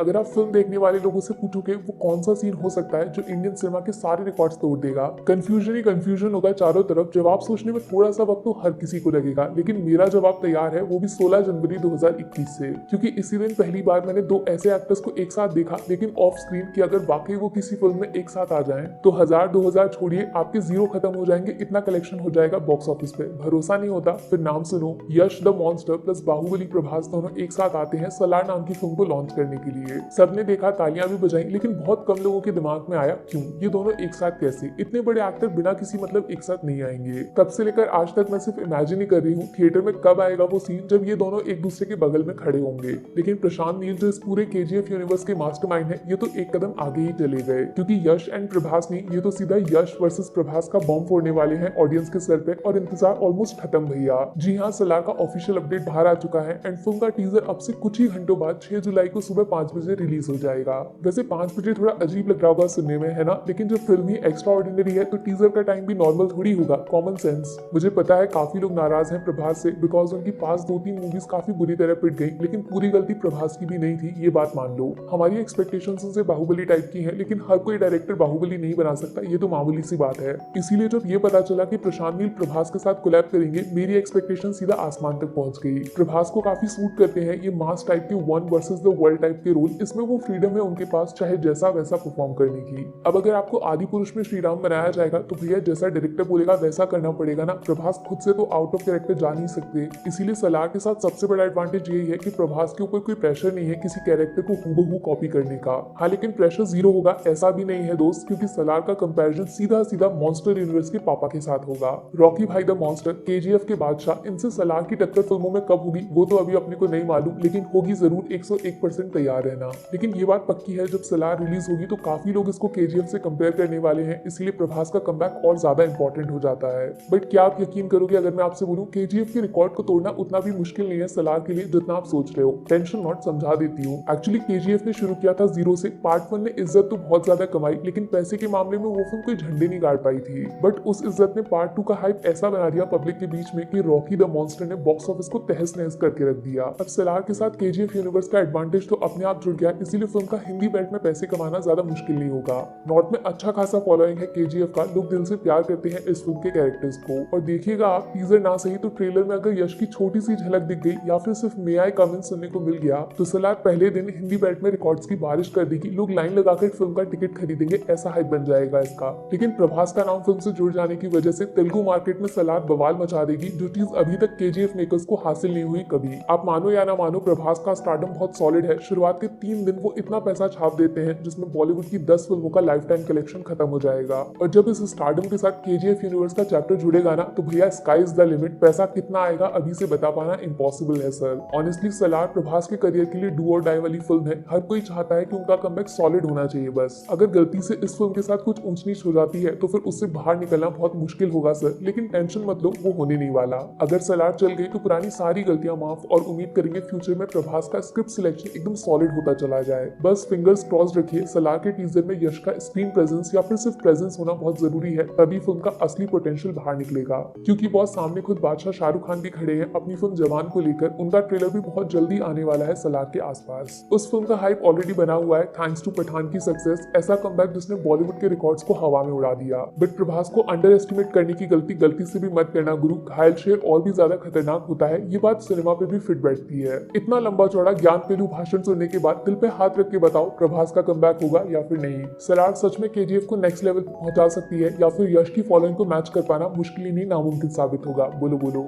अगर आप फिल्म देखने वाले लोगों से पूछोगे वो कौन सा सीन हो सकता है जो इंडियन सिनेमा के सारे रिकॉर्ड्स तोड़ देगा, कंफ्यूजन ही कंफ्यूजन होगा चारों तरफ। जवाब सोचने में थोड़ा सा वक्त तो हर किसी को लगेगा, लेकिन मेरा जवाब तैयार है, वो भी 16 जनवरी 2021 से, क्योंकि इसी दिन पहली बार मैंने दो ऐसे एक्टर्स को एक साथ देखा, लेकिन ऑफ स्क्रीन कि अगर वाकई वो किसी फिल्म में एक साथ आ जाएं तो 1000-2000 छोड़िए, आपके जीरो खत्म हो जाएंगे, इतना कलेक्शन हो जाएगा बॉक्स ऑफिस पे। भरोसा नहीं होता फिर नाम सुनो, Yash the monster plus Baahubali Prabhas दोनों एक साथ आते हैं सलार नाम की फिल्म को लॉन्च करने के लिए। सबने देखा, तालियां भी बजाई, लेकिन बहुत कम लोगों के दिमाग में आया क्यों ये दोनों एक साथ कैसे, इतने बड़े एक्टर बिना किसी मतलब एक साथ नहीं आएंगे। तब से लेकर आज तक मैं सिर्फ इमेजिन ही कर रही हूँ थिएटर में कब आएगा वो सीन जब ये दोनों एक दूसरे के बगल में खड़े होंगे। लेकिन प्रशांत नील जो इस पूरे केजीएफ यूनिवर्स के मास्टरमाइंड है, ये तो एक कदम आगे ही चले गए, क्योंकि यश एंड प्रभास नहीं, ये तो सीधा यश वर्सेस प्रभास का बॉम्ब फोड़ने वाले हैं ऑडियंस के सर पे। और इंतजार ऑलमोस्ट खत्म भैया। जी हाँ, सलार का ऑफिशियल अपडेट बाहर आ चुका है एंड फिल्म का टीजर अब से कुछ ही घंटों बाद 6 जुलाई को सुबह 5 बजे रिलीज हो जाएगा। वैसे 5 बजे थोड़ा अजीब लग रहा होगा सुनने में, है ना, लेकिन जब फिल्म ही एक्स्ट्रा ऑर्डिनरी है तो टीजर का टाइम भी नॉर्मल थोड़ी होगा, कॉमन सेंस। मुझे पता है काफी लोग नाराज हैं प्रभास से बिकॉज उनकी पास 2-3 मूवीज काफी बुरी तरह पिट गई, लेकिन पूरी गलती प्रभास की भी नहीं थी, ये बात मान लो। हमारी एक्सपेक्टेशंस उनसे बाहुबली टाइप की है, लेकिन हर कोई डायरेक्टर बाहुबली नहीं बना सकता, ये तो मामूली सी बात है। इसीलिए जब ये पता चला कि प्रशांत नील प्रभास के साथ कोलैब करेंगे, मेरी एक्सपेक्टेशन सीधा आसमान तक पहुंच गई। प्रभास को काफी सूट करते हैं ये मास टाइप के one versus the world type के रोल, इसमें वो फ्रीडम है उनके पास चाहे जैसा वैसा परफॉर्म करने की। अब अगर आपको आदि पुरुष में श्री राम बनाया जाएगा तो भैया जैसा डायरेक्टर बोलेगा वैसा करना पड़ेगा ना, प्रभास खुद से तो आउट ऑफ कैरेक्टर जा नहीं सकते। इसीलिए सलार के साथ सबसे बड़ा एडवांटेज यही है कि प्रभास के ऊपर कोई प्रेशर नहीं है किसी कैरेक्टर को हूबहू कॉपी करने का। हाँ, लेकिन प्रेशर जीरो होगा ऐसा भी नहीं है दोस्त, क्योंकि सलार का कंपैरिजन सीधा सीधा मॉन्स्टर यूनिवर्स के पापा के साथ होगा। रॉकी भाई द मॉन्स्टर, केजीएफ के बादशाह, इनसे सलार की टक्कर फिल्मों में कब होगी वो तो अभी अपने को नहीं मालूम, लेकिन होगी जरूर, 101% तैयार रहना। लेकिन ये बात पक्की है जब सलार रिलीज होगी तो काफी लोग इसको केजीएफ से कंपेयर करने वाले हैं, इसलिए प्रभास का कमबैक और ज्यादा इंपॉर्टेंट हो जाता है। बट क्या आप यकीन करोगे अगर मैं आपसे बोलूं केजीएफ के रिकॉर्ड को तोड़ना उतना भी मुश्किल नहीं है सलार के लिए जितना आप सोच रहे हो। टेंशन नॉट, समझा देती हूँ। एक्चुअली केजीएफ ने शुरू किया था जीरो से, पार्ट 1 ने इज्जत तो बहुत ज्यादा कमाई, लेकिन पैसे के मामले में वो फिल्म कोई झंडे नहीं गाड़ पाई थी। बट उस इज्जत ने पार्ट 2 का हाइप ऐसा बना दिया पब्लिक के बीच में कि रॉकी द मॉन्स्टर ने बॉक्स ऑफिस को तहस नहस करके रख दिया। अब सलार के साथ केजीएफ यूनिवर्स का एडवांटेज तो अपने आप जुड़ गया, इसीलिए फिल्म का हिंदी बेल्ट में पैसे कमाना ज्यादा मुश्किल नहीं होगा। नॉर्थ में अच्छा खासा फॉलोइंग है केजीएफ का, लोग दिल से प्यार करते हैं इस फिल्म के कैरेक्टर्स को। और देखिएगा आप, टीजर ना सही तो ट्रेलर में अगर यश की छोटी सी झलक दिख गई या फिर सिर्फ मे आई कम इन सुनने को मिल गया तो सलार पहले दिन हिंदी बेल्ट में रिकॉर्ड्स की बारिश कर देगी, लोग लाइन लगाकर फिल्म का टिकट खरीदेंगे, ऐसा हाइप बन जाएगा इसका। लेकिन प्रभास का नाम फिल्म से जुड़ जाने की वजह से तेलुगु मार्केट में सलार बवाल मचा देगी, जो चीज अभी तक केजीएफ मेकर्स को हासिल नहीं हुई कभी। आप मानो या ना मानो, प्रभास का स्टारडम बहुत सॉलिड है। शुरुआत के 3 दिन वो इतना पैसा छाप देते हैं जिसमें बॉलीवुड की 10 फिल्मों का लाइफ टाइम कलेक्शन खत्म हो जाएगा। और जब इस स्टारडम के साथ केजीएफ यूनिवर्स का चैप्टर जुड़ेगा ना तो भैया स्काई इज द लिमिट। पैसा कितना आएगा अभी से बता पाना इम्पॉसिबल है सर। ऑनेस्टली सलार प्रभास के करियर के लिए डू और डाई वाली फिल्म है। हर कोई चाहता है कि उनका कमबैक सॉलिड होना चाहिए बस। अगर गलती से इस फिल्म के साथ कुछ ऊंच नीच हो जाती है तो फिर उससे बाहर निकलना बहुत मुश्किल होगा सर, लेकिन टेंशन मत लो, वो होने नहीं वाला। अगर सलार चल गई तो पुरानी सारी गलतियां माफ, और उम्मीद करेंगे फ्यूचर में प्रभास का स्क्रिप्ट सिलेक्शन एकदम सॉलिड होता चला जाए। बस फिंगर्स क्रॉस रखिए, सलार के टीजर में यश का स्क्रीन प्रेजेंस या फिर सिर्फ प्रेजेंस होना बहुत जरूरी है, तभी फिल्म का असली पोटेंशियल बाहर निकलेगा। क्योंकि बहुत सामने खुद बादशाह शाहरुख खान भी खड़े हैं अपनी फिल्म जवान को लेकर, उनका ट्रेलर भी बहुत जल्दी आने वाला है सलार के आसपास। उस फिल्म का हाइप ऑलरेडी बना हुआ है थैंक्स टू पठान की सक्सेस, ऐसा कमबैक जिसने बॉलीवुड के रिकॉर्ड्स को हवा में उड़ा दिया। बट प्रभास को अंडर एस्टिमेट करने की गलती से भी मत करना गुरु, घायल शेर और भी ज्यादा खतरनाक होता है, ये बात सिनेमा पे भी फिट बैठती है। इतना लंबा चौड़ा ज्ञान पेलू भाषण सुनने के बाद दिल पे हाथ रख के बताओ प्रभास का कमबैक होगा या फिर नहीं। सलार सच में केजीएफ को नेक्स्ट लेवल पहुंचा सकती है या फिर यश की फॉलोइंग को मैच कर पाना मुश्किल ही नहीं नामुमकिन साबित होगा। बोलो बोलो।